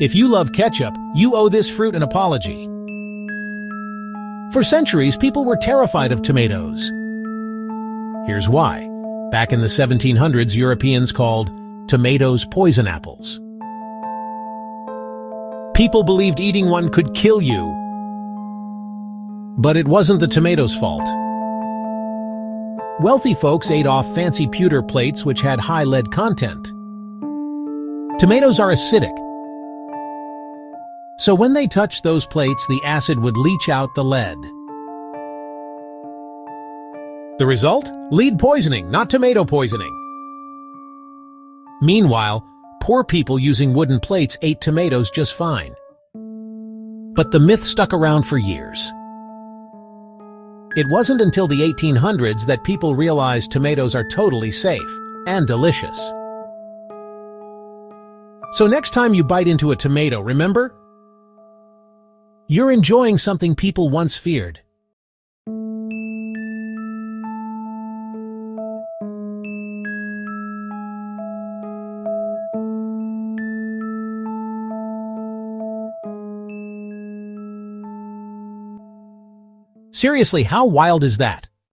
If you love ketchup, you owe this fruit an apology. For centuries, people were terrified of tomatoes. Here's why. Back in the 1700s, Europeans called tomatoes poison apples. People believed eating one could kill you. But it wasn't the tomatoes' fault. Wealthy folks ate off fancy pewter plates which had high lead content. Tomatoes are acidic, so when they touched those plates, the acid would leach out the lead. The result? Lead poisoning, not tomato poisoning. Meanwhile, poor people using wooden plates ate tomatoes just fine. But the myth stuck around for years. It wasn't until the 1800s that people realized tomatoes are totally safe and delicious. So next time you bite into a tomato, remember? You're enjoying something people once feared. Seriously, how wild is that?